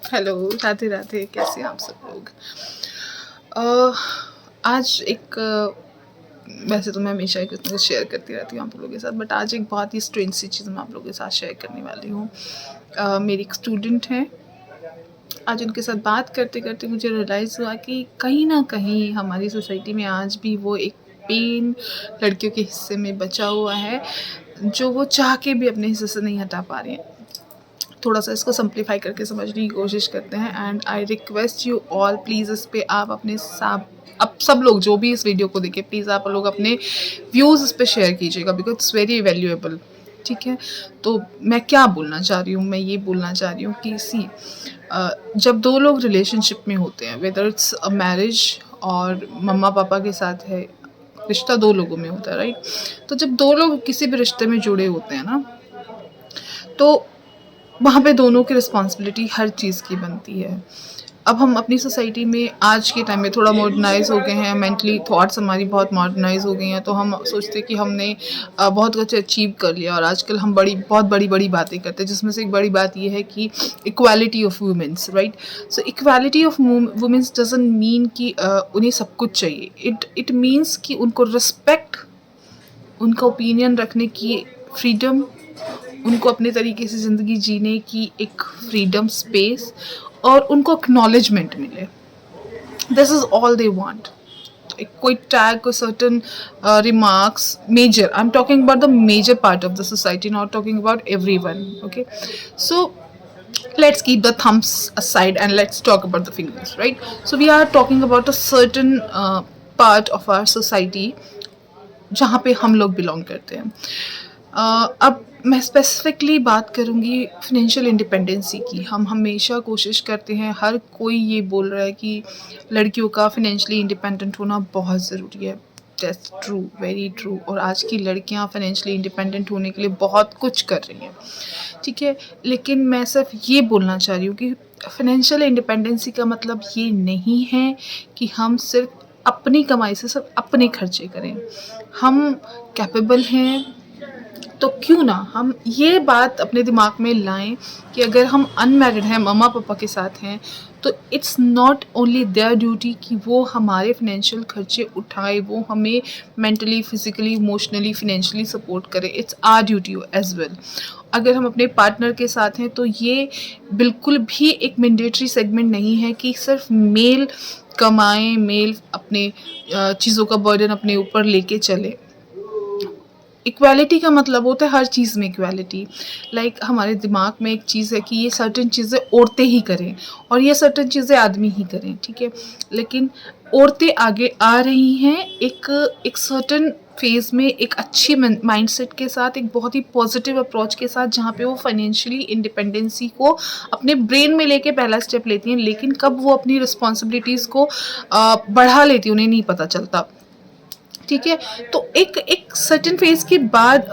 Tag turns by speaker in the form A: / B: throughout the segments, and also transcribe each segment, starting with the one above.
A: Hello, Radhe Radhe. कैसे हैं आप सब लोग? अ, आज एक वैसे तो मैं हमेशा ही कुछ ना कुछ शेयर करती रहती हूँ आप लोगों के साथ, बट आज एक बहुत ही स्ट्रेंज सी चीज़ मैं आप लोगों के साथ शेयर करने वाली हूँ। मेरी एक स्टूडेंट हैं। आज उनके साथ बात करते करते मुझे रियलाइज़ हुआ कि कहीं ना कहीं हमारी सोसाइटी में आज भी वो एक पेन लड़कियों के हिस्से में बचा हुआ है, जो वो चाह के भी अपने हिस्से से नहीं हटा पा रही हैं। थोड़ा सा इसको सिंप्लीफाई करके समझने की कोशिश करते हैं, and I request you all, please इस पे आप अपने साथ, अब सब लोग जो भी इस वीडियो को देखें, प्लीज़ आप लोग अपने व्यूज़ इस पे शेयर कीजिएगा, बिकॉज इट्स वेरी वैल्यूएबल। ठीक है? तो मैं क्या बोलना चाह रही हूँ, मैं ये बोलना चाह रही हूँ कि जब दो लोग रिलेशनशिप में होते हैं, वेदर इट्स अ मैरिज और मम्मा पापा के साथ है, रिश्ता दो लोगों में होता है, राइट? तो जब दो लोग किसी भी रिश्ते में जुड़े होते हैं ना, तो वहाँ पे दोनों की रिस्पॉन्सिबिलिटी हर चीज़ की बनती है। अब हम अपनी सोसाइटी में आज के टाइम में थोड़ा मॉडर्नाइज़ हो गए हैं, मेंटली थॉट्स हमारी बहुत मॉडर्नाइज़ हो गई हैं, तो हम सोचते हैं कि हमने बहुत कुछ अचीव कर लिया, और आजकल हम बहुत बड़ी-बड़ी बातें करते हैं, जिसमें से एक बड़ी बात ये है कि equality of womens, right? So equality of womens doesn't mean कि उन्हें सब कुछ चाहिए। इट मीन्स कि उनको रिस्पेक्ट, उनका ओपिनियन रखने की फ्रीडम, उनको अपने तरीके से ज़िंदगी जीने की एक फ्रीडम, स्पेस, और उनको एक्नॉलेजमेंट मिले। This is all they want. कोई टैग, कोई certain remarks, major, I am talking about the major part of the society, not talking about everyone. Okay, so let's keep the thumbs aside and let's talk about the fingers, right? So we are talking about a certain part of our society जहाँ पे हम लोग belong करते हैं। अब मैं specifically बात करूँगी फिनेंशियल इंडिपेंडेंसी की। हम हमेशा कोशिश करते हैं, हर कोई ये बोल रहा है कि लड़कियों का फिनेंशियली इंडिपेंडेंट होना बहुत ज़रूरी है। That's true, very true. और आज की लड़कियां फाइनेंशियली इंडिपेंडेंट होने के लिए बहुत कुछ कर रही हैं, ठीक है? लेकिन मैं सिर्फ ये बोलना चाह रही हूँ कि फाइनेंशियल इंडिपेंडेंसी का मतलब ये नहीं है कि हम सिर्फ अपनी कमाई से सिर्फ अपने खर्चे करें। हम कैपेबल हैं, तो क्यों ना हम ये बात अपने दिमाग में लाएं कि अगर हम अनमैरिड हैं, मम्मा पापा के साथ हैं, तो it's not only their duty कि वो हमारे फाइनेंशियल खर्चे उठाए, वो हमें mentally, physically, emotionally, financially support करे। It's our duty as well. अगर हम अपने पार्टनर के साथ हैं, तो ये बिल्कुल भी एक मैंडेटरी सेगमेंट नहीं है कि सिर्फ मेल कमाएं, मेल अपने चीज़ों का बर्डन अपने ऊपर लेके चले। इक्वालिटी का मतलब होता है हर चीज़ में इक्वालिटी। लाइक हमारे दिमाग में एक चीज़ है कि ये सर्टेन चीज़ें औरतें ही करें और ये सर्टेन चीज़ें आदमी ही करें, ठीक है? लेकिन औरतें आगे आ रही हैं एक सर्टेन फेज़ में, एक अच्छी माइंडसेट के साथ, एक बहुत ही पॉजिटिव अप्रोच के साथ, जहाँ पे वो फाइनेंशियली इंडिपेंडेंसी को अपने ब्रेन में लेके पहला स्टेप लेती हैं। लेकिन कब वो अपनी रिस्पॉन्सिबिलिटीज़ को बढ़ा लेती हैं, उन्हें नहीं पता चलता, ठीक है? तो एक सर्टेन फेज़ के बाद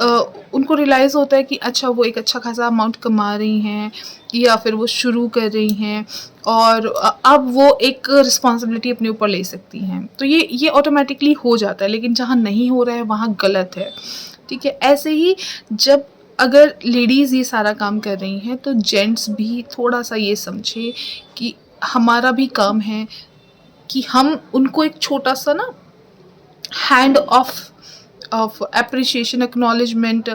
A: उनको रियलाइज़ होता है कि अच्छा, वो एक अच्छा खासा अमाउंट कमा रही हैं, या फिर वो शुरू कर रही हैं, और अब वो एक रिस्पॉन्सिबिलिटी अपने ऊपर ले सकती हैं। तो ये ऑटोमेटिकली हो जाता है, लेकिन जहाँ नहीं हो रहा है वहाँ गलत है, ठीक है? ऐसे ही जब अगर लेडीज़ ये सारा काम कर रही हैं, तो जेंट्स भी थोड़ा-सा ये समझे कि हमारा भी काम है कि हम उनको एक छोटा-सा ना हैंड ऑफ एप्रिसिएशन, एक्नॉलेजमेंट,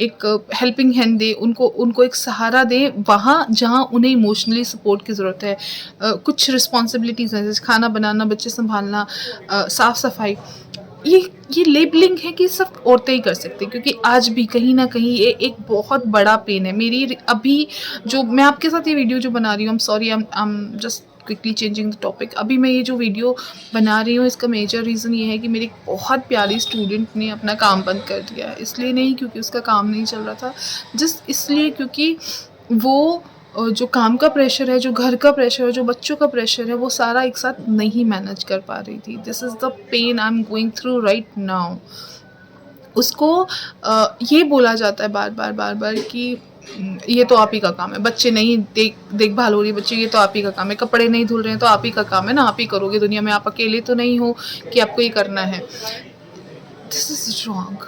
A: एक हेल्पिंग हैंड दे, उनको एक सहारा दे वहाँ जहाँ उन्हें इमोशनली सपोर्ट की ज़रूरत है। कुछ रिस्पॉन्सिबिलिटीज़ हैं, जैसे खाना बनाना, बच्चे संभालना, साफ़ सफाई। ये लेबलिंग है कि सिर्फ औरतें ही कर सकती हैं, क्योंकि आज भी कहीं ना कहीं ये एक बहुत बड़ा पेन है। मेरी अभी जो मैं आपके साथ ये वीडियो जो बना रही हूँ, I am just quickly changing the topic. अभी मैं ये जो वीडियो बना रही हूँ, इसका मेजर रीज़न ये है कि मेरी बहुत प्यारी स्टूडेंट ने अपना काम बंद कर दिया है। इसलिए नहीं क्योंकि उसका काम नहीं चल रहा था, जस्ट इसलिए क्योंकि वो जो काम का प्रेशर है, जो घर का प्रेशर है, जो बच्चों का प्रेशर है, वो सारा एक साथ नहीं मैनेज कर पा रही थी। This is the pain I am going through right now. उसको ये बोला जाता है बार बार कि ये तो आप ही का काम है, बच्चे नहीं देखभाल हो रही है, बच्चे, ये तो आप ही का काम है, कपड़े नहीं धुल रहे हैं तो आप ही का काम है ना, आप ही करोगे, दुनिया में आप अकेले तो नहीं हो कि आपको ये करना है। This is wrong.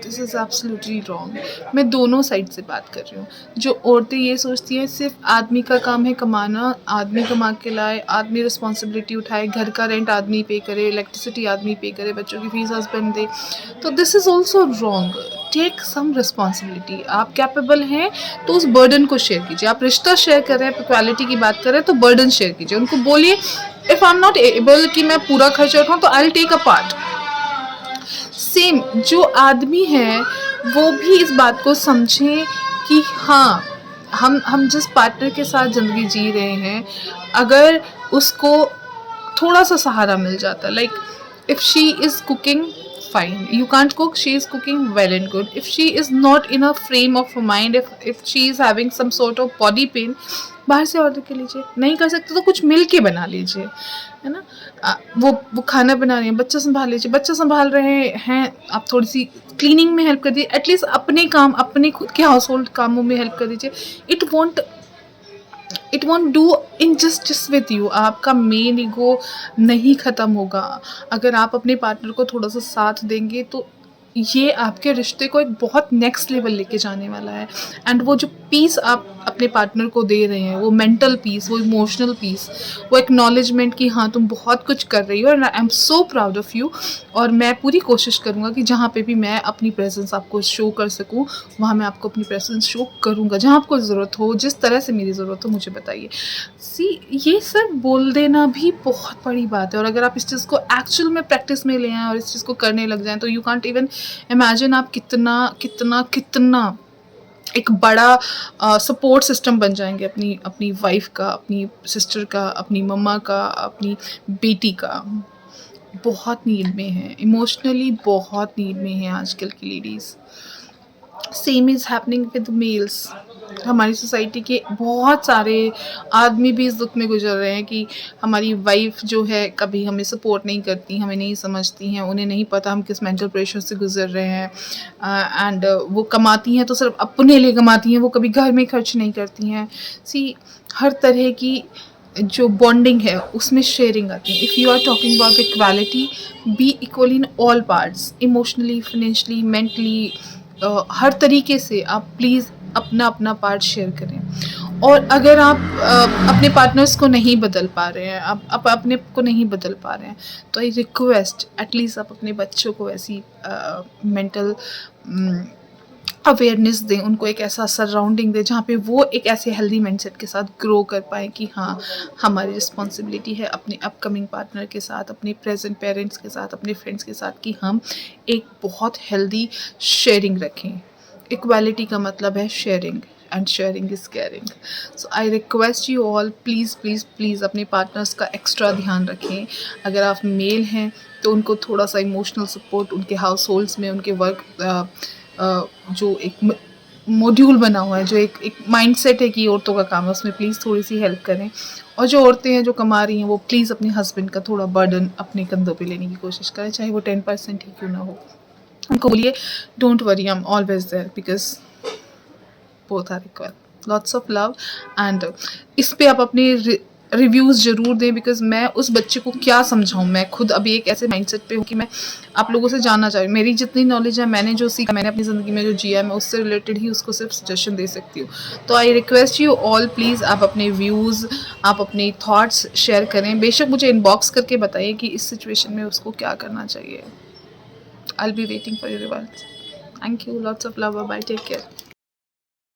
A: This is absolutely wrong. मैं दोनों साइड से बात कर रही हूँ। जो औरतें ये सोचती हैं सिर्फ़ आदमी का काम है कमाना, आदमी कमा के लाए, आदमी रिस्पॉन्सिबिलिटी उठाए, घर का रेंट आदमी पे करे, इलेक्ट्रिसिटी आदमी पे करे, बच्चों की फ़ीस हस्बैंड दे, तो this is also wrong. Take some responsibility. आप कैपेबल हैं तो उस बर्डन को शेयर कीजिए। आप रिश्ता शेयर कर रहे हैं, इक्वालिटी की बात कर रहे हैं, तो बर्डन शेयर कीजिए। उनको बोलिए if I am not able कि मैं पूरा खर्चा उठाऊँ तो I will take a part. Same जो आदमी है वो भी इस बात को समझें कि हाँ, हम जिस पार्टनर के साथ ज़िंदगी जी रहे हैं, अगर उसको थोड़ा सा सहारा मिल जाता, like if she is cooking fine, you can't cook, she is cooking well and good. If she is not in a frame of mind, if she is having some sort of body pain, बाहर से order कर लीजिए। नहीं कर सकते तो कुछ मिल के बना लीजिए, है ना। वो खाना बना रही हैं, बच्चा संभाल लीजिए। बच्चा संभाल रहे हैं, आप थोड़ी सी क्लीनिंग में हेल्प कर दीजिए। एटलीस्ट अपने काम, अपने खुद के हाउस होल्ड कामों में हेल्प कर दीजिए। It won't do injustice with you. आपका मेन ईगो नहीं ख़त्म होगा। अगर आप अपने पार्टनर को थोड़ा सा साथ देंगे तो ये आपके रिश्ते को एक बहुत नेक्स्ट लेवल लेके जाने वाला है। एंड वो जो पीस आप अपने पार्टनर को दे रहे हैं, वो मेंटल पीस, वो इमोशनल पीस, वो एक्नॉलेजमेंट कि हाँ तुम बहुत कुछ कर रही हो and I am so proud of you. और मैं पूरी कोशिश करूँगा कि जहाँ पे भी मैं अपनी प्रेजेंस आपको शो कर सकूँ, वहाँ मैं आपको अपनी प्रेजेंस शो करूँगा। जहाँ आपको ज़रूरत हो, जिस तरह से मेरी ज़रूरत हो, मुझे बताइए। ये सिर्फ बोल देना भी बहुत बड़ी बात है, और अगर आप इस चीज़ को एक्चुअल में प्रैक्टिस में ले आएँ और इस चीज़ को करने लग जाएँ, तो यू कांट इवन इमेजिन आप कितना कितना कितना एक बड़ा सपोर्ट सिस्टम बन जाएंगे अपनी अपनी वाइफ का, अपनी सिस्टर का, अपनी मम्मा का, अपनी बेटी का। बहुत नीड में है, इमोशनली बहुत नीड में है आजकल की ladies. Same is happening with males. हमारी सोसाइटी के बहुत सारे आदमी भी इस दुख में गुजर रहे हैं कि हमारी वाइफ जो है कभी हमें सपोर्ट नहीं करती, हमें नहीं समझती हैं, उन्हें नहीं पता हम किस मेंटल प्रेशर से गुजर रहे हैं। एंड वो कमाती हैं तो सिर्फ अपने लिए कमाती हैं, वो कभी घर में खर्च नहीं करती हैं। हर तरह की जो बॉन्डिंग है उसमें शेयरिंग आती है। If you are talking about equality, be equal in all parts, emotionally, financially, mentally, हर तरीके से आप प्लीज़ अपना अपना पार्ट शेयर करें। और अगर आप अपने पार्टनर्स को नहीं बदल पा रहे हैं, आप अपने को नहीं बदल पा रहे हैं, तो आई रिक्वेस्ट एटलीस्ट आप अपने बच्चों को ऐसी मेंटल अवेयरनेस दें, उनको एक ऐसा सराउंडिंग दें जहाँ पे वो एक ऐसे हेल्दी माइंडसेट के साथ ग्रो कर पाएँ कि हाँ, हमारी रिस्पॉन्सिबिलिटी है अपने अपकमिंग पार्टनर के साथ, अपने प्रेजेंट पेरेंट्स के साथ, अपने फ्रेंड्स के साथ, कि हम एक बहुत हेल्दी शेयरिंग रखें। इक्वालिटी का मतलब है sharing, and sharing is caring. So I request you all, please please please अपने पार्टनर्स का एक्स्ट्रा ध्यान रखें। अगर आप मेल हैं तो उनको थोड़ा सा इमोशनल सपोर्ट, उनके हाउस होल्ड्स में, उनके वर्क जो एक मॉड्यूल बना हुआ है, जो एक माइंडसेट है कि औरतों का काम है, उसमें प्लीज़ थोड़ी सी हेल्प करें। और जो औरतें हैं जो कमा रही हैं, वो प्लीज़ अपने हस्बैंड का थोड़ा बर्डन अपने कंधों पे लेने की कोशिश करें, चाहे वो 10% ही क्यों ना हो। उनको बोलिए don't worry, I am always there, because both are equal. Lots of love. And इस पे आप अपने रिव्यूज़ ज़रूर दें, बिकॉज मैं उस बच्चे को क्या समझाऊँ। मैं खुद अभी एक ऐसे माइंडसेट पे हूँ कि मैं आप लोगों से जानना चाह रही हूँ। मेरी जितनी नॉलेज है, मैंने जो सीखा, मैंने अपनी ज़िंदगी में जो जिया है, मैं उससे रिलेटेड ही उसको सिर्फ सजेशन दे सकती हूँ। तो I request you all, please आप अपने व्यूज़, आप अपने थॉट्स शेयर करें। बेशक मुझे इनबॉक्स करके बताइए कि इस सिचुएशन में उसको क्या करना चाहिए। I'll be waiting for your response. Thank you. Lots of love. Bye. Take care.